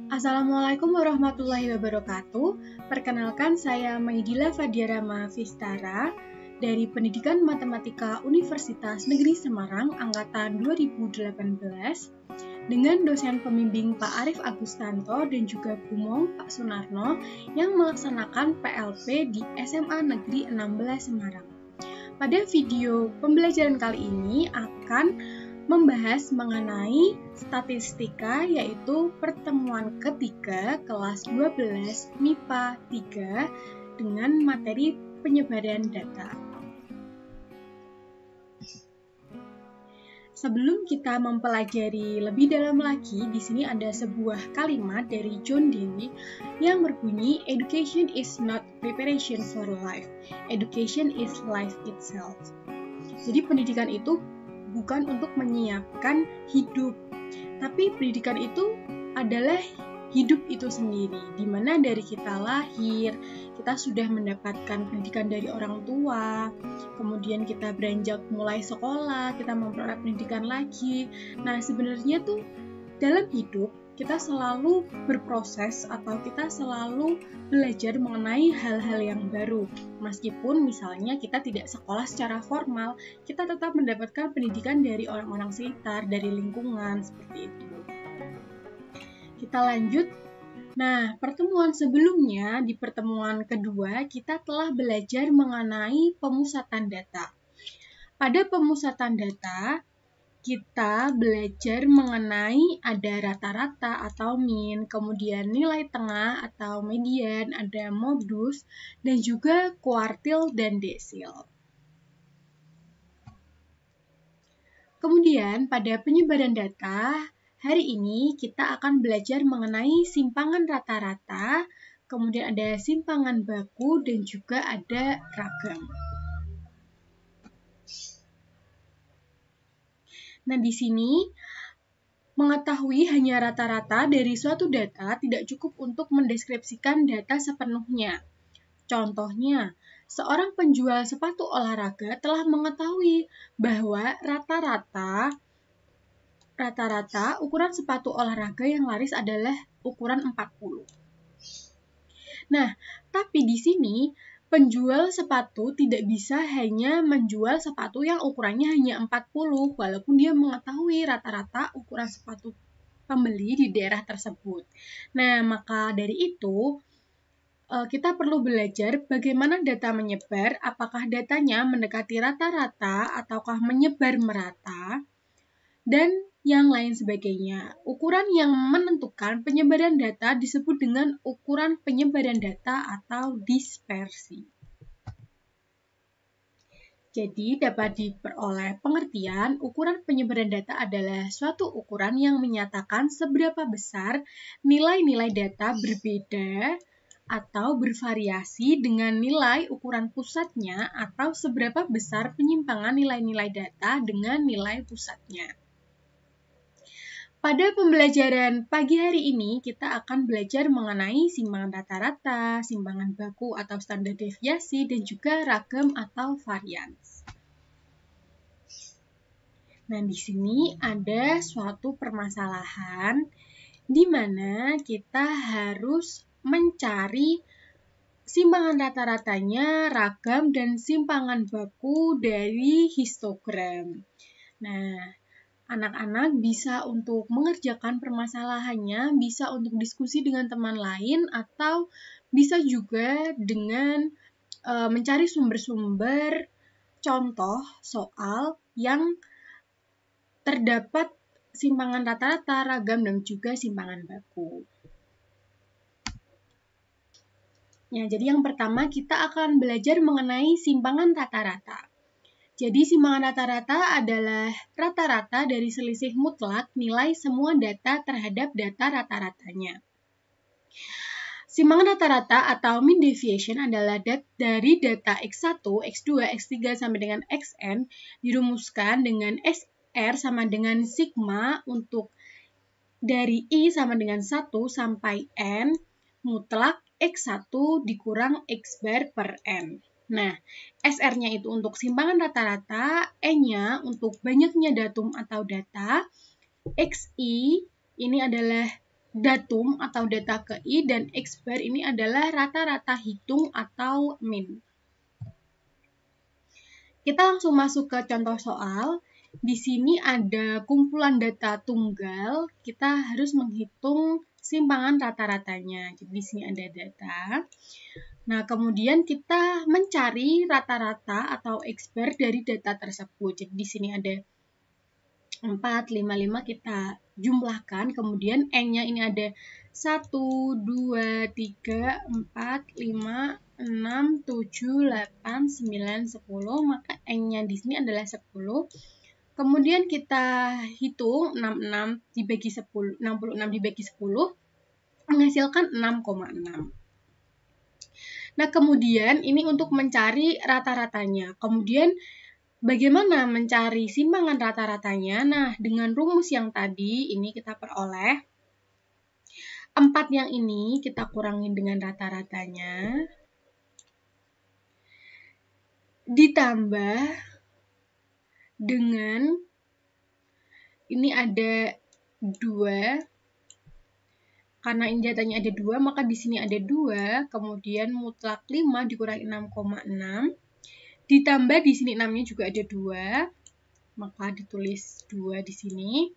Assalamualaikum warahmatullahi wabarakatuh. Perkenalkan, saya Maidila Fadiarama Vistara dari Pendidikan Matematika Universitas Negeri Semarang Angkatan 2018 dengan dosen pembimbing Pak Arif Agustanto dan juga Bumong Pak Sunarno yang melaksanakan PLP di SMA Negeri 16 Semarang. Pada video pembelajaran kali ini akan membahas mengenai statistika, yaitu pertemuan ketiga kelas 12 MIPA 3 dengan materi penyebaran data. Sebelum kita mempelajari lebih dalam lagi, di sini ada sebuah kalimat dari John Dewey yang berbunyi, "Education is not preparation for life. Education is life itself." Jadi pendidikan itu bukan untuk menyiapkan hidup, tapi pendidikan itu adalah hidup itu sendiri, di mana dari kita lahir, kita sudah mendapatkan pendidikan dari orang tua, kemudian kita beranjak mulai sekolah, kita memperoleh pendidikan lagi. Nah, sebenarnya tuh dalam hidup, kita selalu berproses atau kita selalu belajar mengenai hal-hal yang baru. Meskipun misalnya kita tidak sekolah secara formal, kita tetap mendapatkan pendidikan dari orang-orang sekitar, dari lingkungan, seperti itu. Kita lanjut. Nah, pertemuan sebelumnya, di pertemuan kedua, kita telah belajar mengenai pemusatan data. Pada pemusatan data, kita belajar mengenai ada rata-rata atau mean, kemudian nilai tengah atau median, ada modus, dan juga kuartil dan desil. Kemudian pada penyebaran data, hari ini kita akan belajar mengenai simpangan rata-rata, kemudian ada simpangan baku, dan juga ada ragam. Nah, di sini mengetahui hanya rata-rata dari suatu data tidak cukup untuk mendeskripsikan data sepenuhnya. Contohnya, seorang penjual sepatu olahraga telah mengetahui bahwa rata-rata ukuran sepatu olahraga yang laris adalah ukuran 40. Nah, tapi di sini penjual sepatu tidak bisa hanya menjual sepatu yang ukurannya hanya 40, walaupun dia mengetahui rata-rata ukuran sepatu pembeli di daerah tersebut. Nah, maka dari itu, kita perlu belajar bagaimana data menyebar, apakah datanya mendekati rata-rata ataukah menyebar merata, dan yang lain sebagainya. Ukuran yang menentukan penyebaran data disebut dengan ukuran penyebaran data atau dispersi. Jadi, dapat diperoleh pengertian, ukuran penyebaran data adalah suatu ukuran yang menyatakan seberapa besar nilai-nilai data berbeda atau bervariasi dengan nilai ukuran pusatnya atau seberapa besar penyimpangan nilai-nilai data dengan nilai pusatnya. Pada pembelajaran pagi hari ini, kita akan belajar mengenai simpangan rata-rata, simpangan baku atau standar deviasi, dan juga ragam atau varians. Nah, di sini ada suatu permasalahan di mana kita harus mencari simpangan rata-ratanya, ragam, dan simpangan baku dari histogram. Nah, anak-anak bisa untuk mengerjakan permasalahannya, bisa untuk diskusi dengan teman lain, atau bisa juga dengan mencari sumber-sumber contoh soal yang terdapat simpangan rata-rata, ragam, dan juga simpangan baku. Ya, jadi yang pertama kita akan belajar mengenai simpangan rata-rata. Jadi simpangan rata-rata adalah rata-rata dari selisih mutlak nilai semua data terhadap data rata-ratanya. Simpangan rata-rata atau mean deviation adalah dari data X1, X2, X3 sampai dengan Xn dirumuskan dengan SR sama dengan sigma untuk dari I sama dengan 1 sampai N mutlak X1 dikurang X bar per N. Nah, SR-nya itu untuk simpangan rata-rata, N-nya untuk banyaknya datum atau data, XI ini adalah datum atau data KI, dan X bar ini adalah rata-rata hitung atau min. Kita langsung masuk ke contoh soal. Di sini ada kumpulan data tunggal, kita harus menghitung simpangan rata-ratanya. Jadi di sini ada data. Nah, kemudian kita mencari rata-rata atau X bar dari data tersebut. Jadi di sini ada 4, 5, 5 kita jumlahkan, kemudian N-nya ini ada 1, 2, 3, 4, 5, 6, 7, 8, 9, 10, maka N-nya di sini adalah 10. Kemudian kita hitung 66 dibagi 10, 66 dibagi 10 menghasilkan 6,6. Nah, kemudian ini untuk mencari rata-ratanya. Kemudian bagaimana mencari simpangan rata-ratanya? Nah, dengan rumus yang tadi ini kita peroleh 4 yang ini kita kurangin dengan rata-ratanya, ditambah dengan ini ada 2, karena ini datanya ada 2, maka di sini ada 2, kemudian mutlak 5 dikurangi 6,6, ditambah di sini 6-nya juga ada 2, maka ditulis 2 di sini.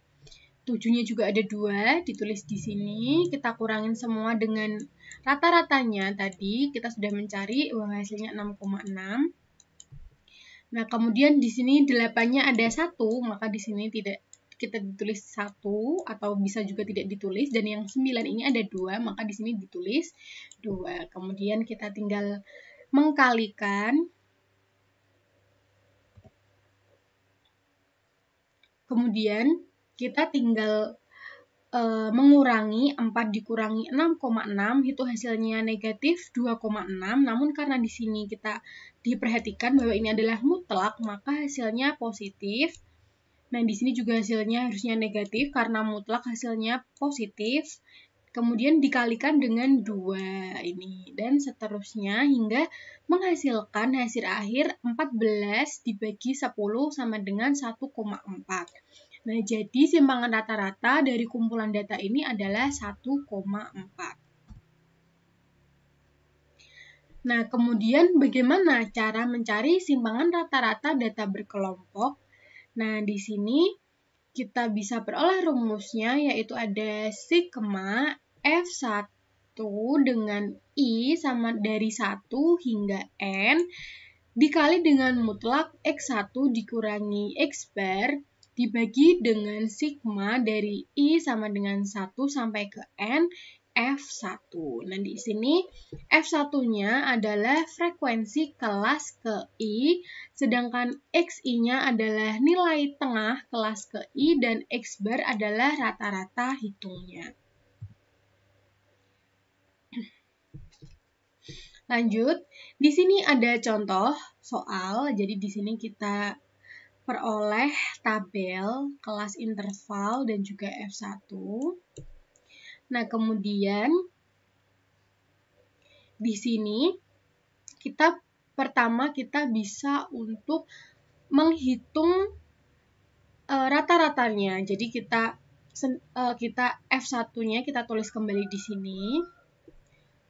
7-nya juga ada 2, ditulis di sini. Kita kurangin semua dengan rata-ratanya tadi, kita sudah mencari bahwa hasilnya 6,6. Nah, kemudian di sini 8-nya ada 1, maka di sini tidak kita ditulis 1 atau bisa juga tidak ditulis, dan yang 9 ini ada 2, maka di sini ditulis 2. Kemudian kita tinggal mengkalikan. Kemudian kita tinggal mengurangi 4 dikurangi 6,6, itu hasilnya negatif 2,6. Namun karena di sini kita diperhatikan bahwa ini adalah mutlak, maka hasilnya positif. Nah, di sini juga hasilnya harusnya negatif karena mutlak hasilnya positif. Kemudian dikalikan dengan 2 ini, dan seterusnya hingga menghasilkan hasil akhir 14 dibagi 10 sama dengan 1,4. Nah, jadi simpangan rata-rata dari kumpulan data ini adalah 1,4. Nah, kemudian bagaimana cara mencari simpangan rata-rata data berkelompok? Nah, di sini kita bisa peroleh rumusnya, yaitu ada sigma F1 dengan I sama dari 1 hingga N dikali dengan mutlak X1 dikurangi X bar dibagi dengan sigma dari I sama dengan 1 sampai ke N F1. Nah, di sini F1-nya adalah frekuensi kelas ke I, sedangkan XI-nya adalah nilai tengah kelas ke I, dan X bar adalah rata-rata hitungnya. Lanjut, di sini ada contoh soal. Jadi di sini kita peroleh tabel kelas interval dan juga F1. Nah, kemudian di sini pertama kita bisa untuk menghitung rata-ratanya. Jadi kita F1-nya kita tulis kembali di sini.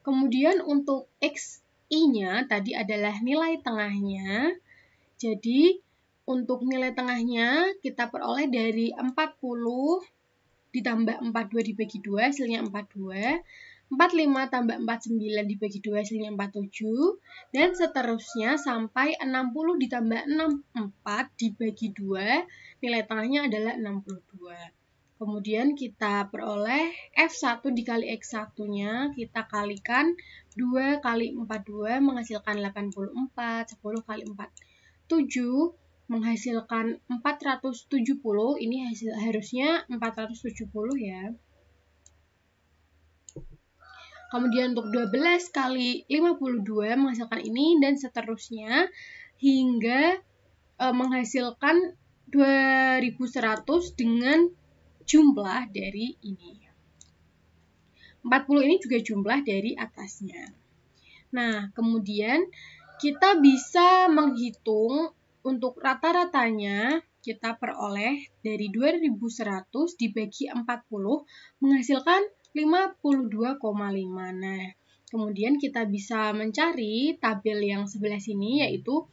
Kemudian untuk XI-nya tadi adalah nilai tengahnya. Jadi untuk nilai tengahnya kita peroleh dari 40 ditambah 42 dibagi 2 hasilnya 42. 45 tambah 49 dibagi 2 hasilnya 47. Dan seterusnya sampai 60 ditambah 64 dibagi 2 nilai tengahnya adalah 62. Kemudian kita peroleh F1 dikali X1-nya, kita kalikan 2 kali 42 menghasilkan 84, 10 kali 4, 7, menghasilkan 470, ini harusnya 470 ya. Kemudian untuk 12 kali 52 menghasilkan ini, dan seterusnya hingga menghasilkan 2100 dengan jumlah dari ini. 40 ini juga jumlah dari atasnya. Nah, kemudian kita bisa menghitung untuk rata-ratanya, kita peroleh dari 2100 dibagi 40 menghasilkan 52,5. Nah, kemudian kita bisa mencari tabel yang sebelah sini, yaitu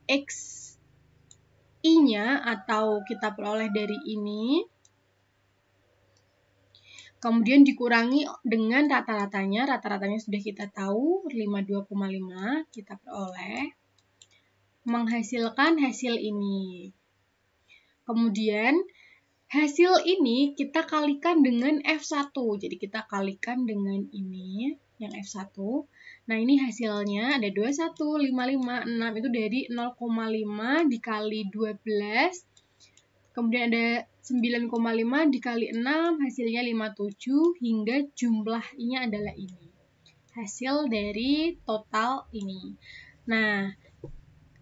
XI-nya atau kita peroleh dari ini. Kemudian dikurangi dengan rata-ratanya. Rata-ratanya sudah kita tahu, 52,5 kita peroleh. Menghasilkan hasil ini. Kemudian hasil ini kita kalikan dengan F1. Jadi kita kalikan dengan ini, yang F1. Nah, ini hasilnya ada 21, 55, 6. Itu dari 0,5 dikali 12. Kemudian ada 9,5 dikali 6, hasilnya 57, hingga jumlahnya adalah ini. Hasil dari total ini. Nah,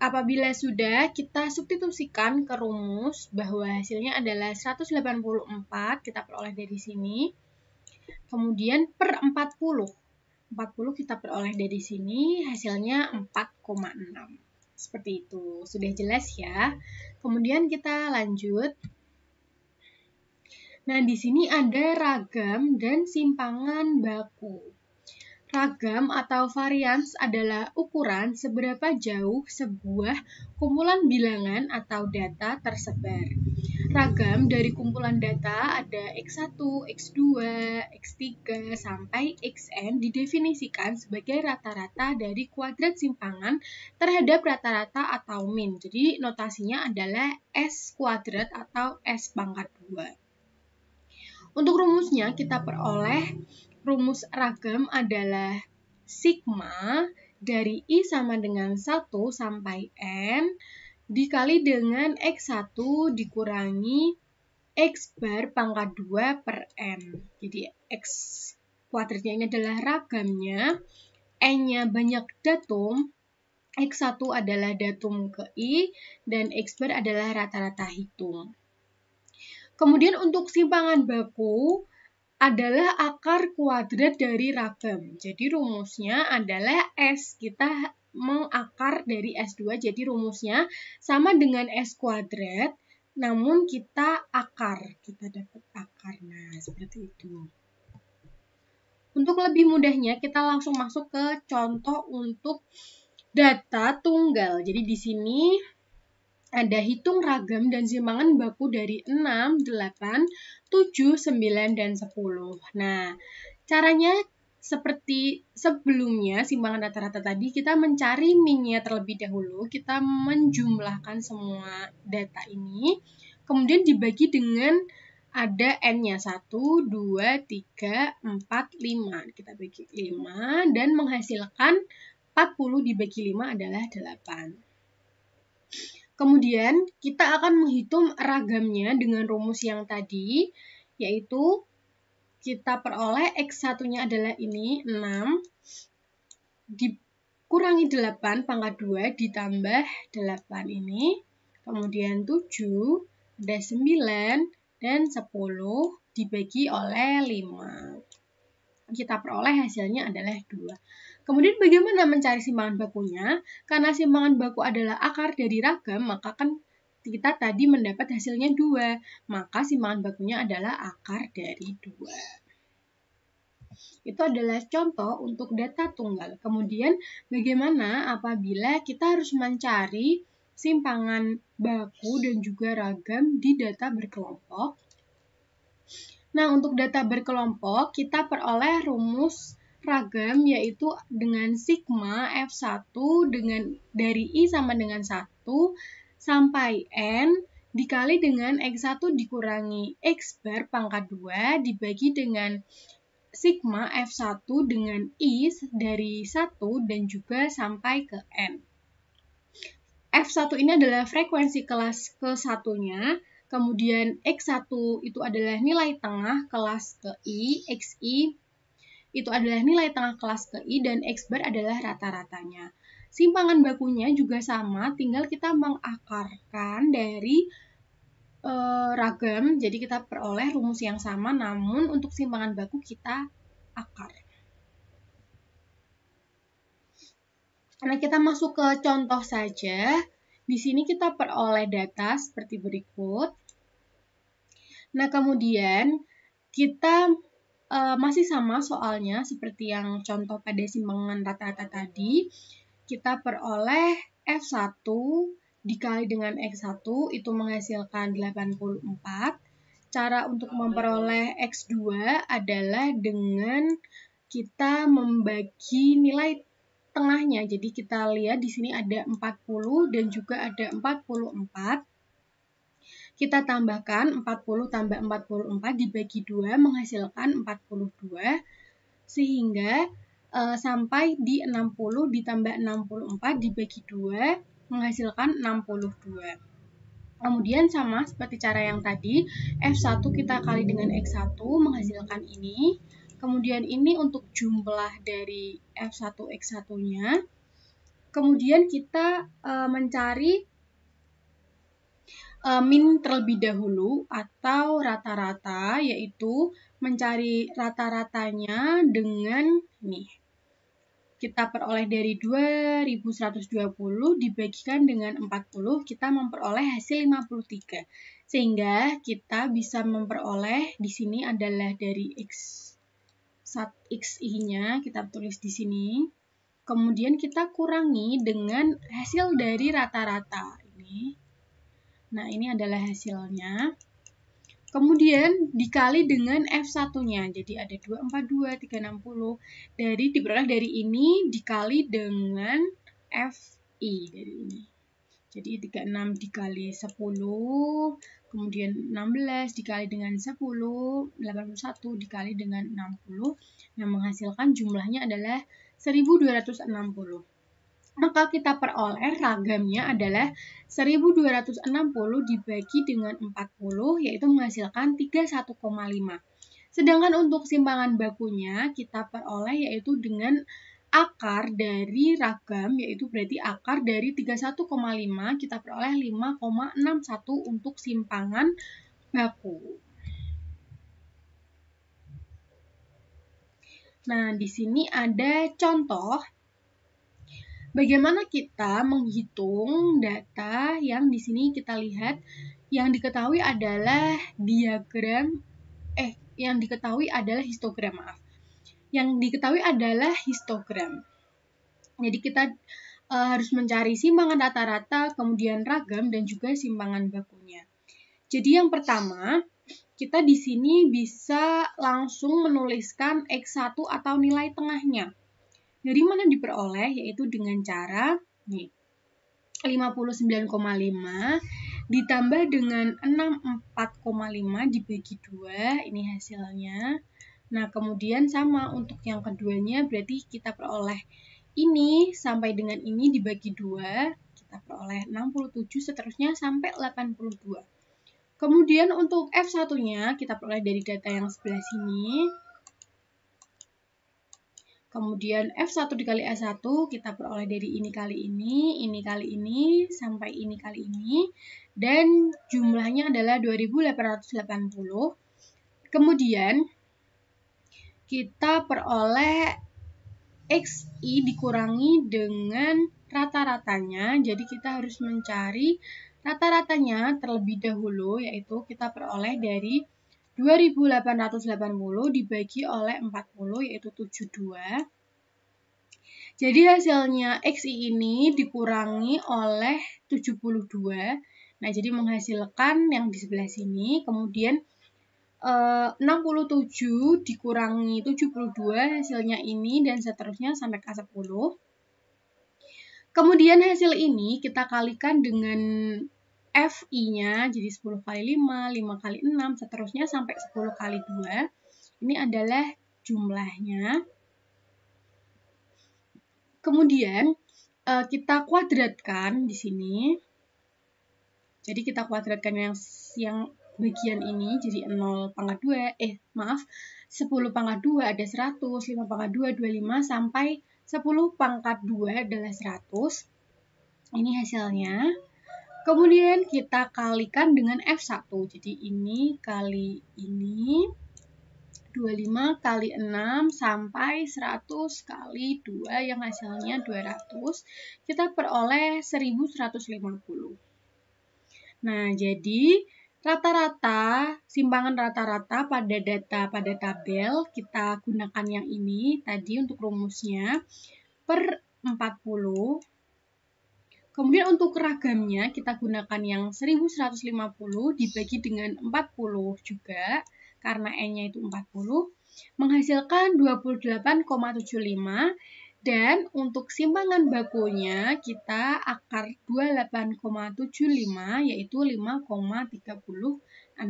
apabila sudah, kita substitusikan ke rumus bahwa hasilnya adalah 184, kita peroleh dari sini. Kemudian per 40. 40 kita peroleh dari sini, hasilnya 4,6. Seperti itu. Sudah jelas ya? Kemudian kita lanjut. Nah, di sini ada ragam dan simpangan baku. Ragam atau varians adalah ukuran seberapa jauh sebuah kumpulan bilangan atau data tersebar. Ragam dari kumpulan data ada X1, X2, X3, sampai Xn didefinisikan sebagai rata-rata dari kuadrat simpangan terhadap rata-rata atau min. Jadi notasinya adalah S kuadrat atau S pangkat 2. Untuk rumusnya kita peroleh rumus ragam adalah sigma dari I sama dengan 1 sampai N dikali dengan X1 dikurangi X bar pangkat 2 per N. Jadi X kuadratnya ini adalah ragamnya, N-nya banyak datum, X1 adalah datum ke I, dan X bar adalah rata-rata hitung. Kemudian untuk simpangan baku adalah akar kuadrat dari ragam. Jadi rumusnya adalah S. Kita mengakar dari S2, jadi rumusnya sama dengan S kuadrat, namun kita akar. Kita dapat akar. Nah, seperti itu. Untuk lebih mudahnya, kita langsung masuk ke contoh untuk data tunggal. Jadi di sini ada hitung ragam dan simpangan baku dari 6, 8, 7, 9, dan 10. Nah, caranya seperti sebelumnya, simpangan rata-rata tadi, kita mencari min-nya terlebih dahulu. Kita menjumlahkan semua data ini, kemudian dibagi dengan ada N-nya 1, 2, 3, 4, 5. Kita bagi 5 dan menghasilkan 40 dibagi 5 adalah 8. Kemudian kita akan menghitung ragamnya dengan rumus yang tadi, yaitu kita peroleh X1-nya adalah ini, 6, dikurangi 8 pangkat 2 ditambah 8 ini, kemudian 7, ada 9, dan 10 dibagi oleh 5. Kita peroleh hasilnya adalah 2. Kemudian bagaimana mencari simpangan bakunya? Karena simpangan baku adalah akar dari ragam, maka kan kita tadi mendapat hasilnya 2. Maka simpangan bakunya adalah akar dari 2. Itu adalah contoh untuk data tunggal. Kemudian bagaimana apabila kita harus mencari simpangan baku dan juga ragam di data berkelompok? Nah, untuk data berkelompok, kita peroleh rumus ragam yaitu dengan sigma F1 dari I sama dengan 1 sampai N dikali dengan X1 dikurangi X bar pangkat 2 dibagi dengan sigma F1 dengan I dari 1 dan juga sampai ke N. F1 ini adalah frekuensi kelas ke-1-nya. Kemudian X1 itu adalah nilai tengah kelas ke I, XI itu adalah nilai tengah kelas ke I, dan X bar adalah rata-ratanya. Simpangan bakunya juga sama, tinggal kita mengakarkan dari ragam, jadi kita peroleh rumus yang sama, namun untuk simpangan baku kita akar. Nah, kita masuk ke contoh saja. Di sini kita peroleh data seperti berikut. Nah, kemudian kita masih sama soalnya seperti yang contoh pada simpangan rata-rata tadi. Kita peroleh F1 dikali dengan X1 itu menghasilkan 84. Cara untuk memperoleh X2 adalah dengan kita membagi nilai tengahnya. Jadi kita lihat di sini ada 40 dan juga ada 44. Kita tambahkan 40 tambah 44 dibagi 2 menghasilkan 42, sehingga sampai di 60 ditambah 64 dibagi 2 menghasilkan 62. Kemudian sama seperti cara yang tadi, F1 kita kali dengan X1 menghasilkan ini. Kemudian ini untuk jumlah dari F1 X1-nya. Kemudian kita mencari min terlebih dahulu atau rata-rata, yaitu mencari rata-ratanya dengan nih. Kita peroleh dari 2120 dibagikan dengan 40, kita memperoleh hasil 53. Sehingga kita bisa memperoleh di sini adalah dari XI-nya, kita tulis di sini. Kemudian kita kurangi dengan hasil dari rata-rata ini. Nah, ini adalah hasilnya. Kemudian dikali dengan F1-nya. Jadi ada 242, 360. Diperoleh dari ini dikali dengan FI dari ini. Jadi 36 dikali 10, kemudian 16 dikali dengan 10, 81 dikali dengan 60. Nah, menghasilkan jumlahnya adalah 1260. Maka kita peroleh ragamnya adalah 1260 dibagi dengan 40, yaitu menghasilkan 31,5. Sedangkan untuk simpangan bakunya kita peroleh yaitu dengan akar dari ragam, yaitu berarti akar dari 31,5 kita peroleh 5,61 untuk simpangan baku. Nah, di sini ada contoh bagaimana kita menghitung data yang di sini kita lihat yang diketahui adalah histogram, Yang diketahui adalah histogram. Jadi kita harus mencari simpangan rata-rata, kemudian ragam dan juga simpangan bakunya. Jadi yang pertama, kita di sini bisa langsung menuliskan X1 atau nilai tengahnya. Dari mana diperoleh? Yaitu dengan cara 59,5 ditambah dengan 64,5 dibagi 2, ini hasilnya. Nah, kemudian sama untuk yang keduanya, berarti kita peroleh ini sampai dengan ini dibagi 2, kita peroleh 67, seterusnya sampai 82. Kemudian untuk F1-nya, kita peroleh dari data yang sebelah sini. Kemudian F1 dikali S1 kita peroleh dari ini kali ini, sampai ini kali ini. Dan jumlahnya adalah 2880. Kemudian kita peroleh XI dikurangi dengan rata-ratanya. Jadi kita harus mencari rata-ratanya terlebih dahulu, yaitu kita peroleh dari 2880 dibagi oleh 40, yaitu 72. Jadi hasilnya XI ini dikurangi oleh 72. Nah, jadi menghasilkan yang di sebelah sini. Kemudian 67 dikurangi 72, hasilnya ini, dan seterusnya sampai ke 10. Kemudian hasil ini kita kalikan dengan FI-nya, jadi 10 kali 5, 5 kali 6, seterusnya sampai 10 kali 2. Ini adalah jumlahnya. Kemudian kita kuadratkan di sini. Jadi kita kuadratkan yang bagian ini, jadi 10 pangkat 2 ada 100, 5 pangkat 2, 25, sampai 10 pangkat 2 adalah 100. Ini hasilnya. Kemudian kita kalikan dengan F1, jadi ini kali ini, 25 kali 6 sampai 100 kali 2 yang hasilnya 200, kita peroleh 1150. Nah, jadi Rata-rata, simpangan rata-rata pada data pada tabel, kita gunakan yang ini tadi untuk rumusnya, per 40. Kemudian untuk ragamnya, kita gunakan yang 1150 dibagi dengan 40 juga, karena N-nya itu 40, menghasilkan 28,75. Dan untuk simpangan bakunya, kita akar 28,75, yaitu 5,36.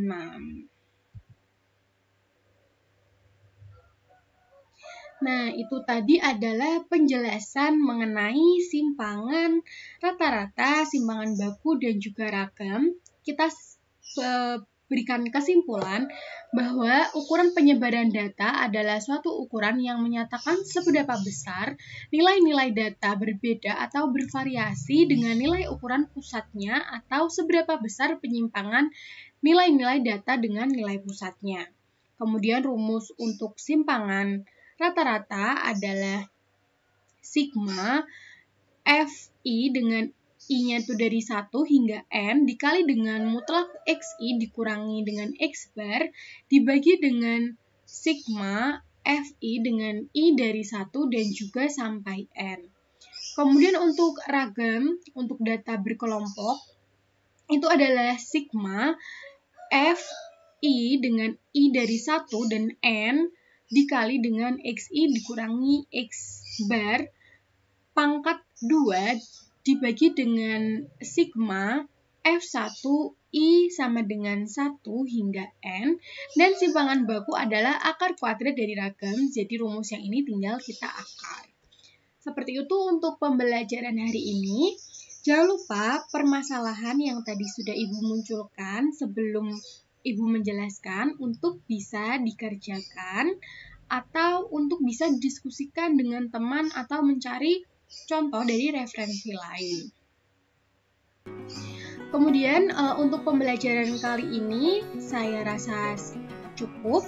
Nah, itu tadi adalah penjelasan mengenai simpangan rata-rata, simpangan baku, dan juga ragam. Kita berikan kesimpulan bahwa ukuran penyebaran data adalah suatu ukuran yang menyatakan seberapa besar nilai-nilai data berbeda atau bervariasi dengan nilai ukuran pusatnya atau seberapa besar penyimpangan nilai-nilai data dengan nilai pusatnya. Kemudian rumus untuk simpangan rata-rata adalah sigma Fi dengan I-nya itu dari 1 hingga N dikali dengan mutlak Xi dikurangi dengan X bar dibagi dengan sigma Fi dengan I dari 1 dan juga sampai N. Kemudian untuk ragam, untuk data berkelompok, itu adalah sigma Fi dengan I dari 1 dan N dikali dengan Xi dikurangi X bar pangkat 2 dibagi dengan sigma F1 I sama dengan 1 hingga N, dan simpangan baku adalah akar kuadrat dari ragam, jadi rumus yang ini tinggal kita akar. Seperti itu untuk pembelajaran hari ini. Jangan lupa permasalahan yang tadi sudah Ibu munculkan sebelum Ibu menjelaskan untuk bisa dikerjakan atau untuk bisa didiskusikan dengan teman atau mencari contoh dari referensi lain. Kemudian untuk pembelajaran kali ini saya rasa cukup.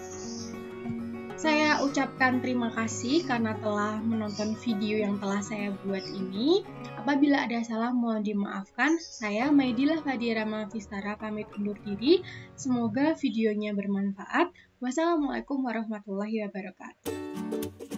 Saya ucapkan terima kasih karena telah menonton video yang telah saya buat ini. Apabila ada salah mohon dimaafkan. Saya Maidilah Fadia Rama Vistara pamit undur diri. Semoga videonya bermanfaat. Wassalamualaikum warahmatullahi wabarakatuh.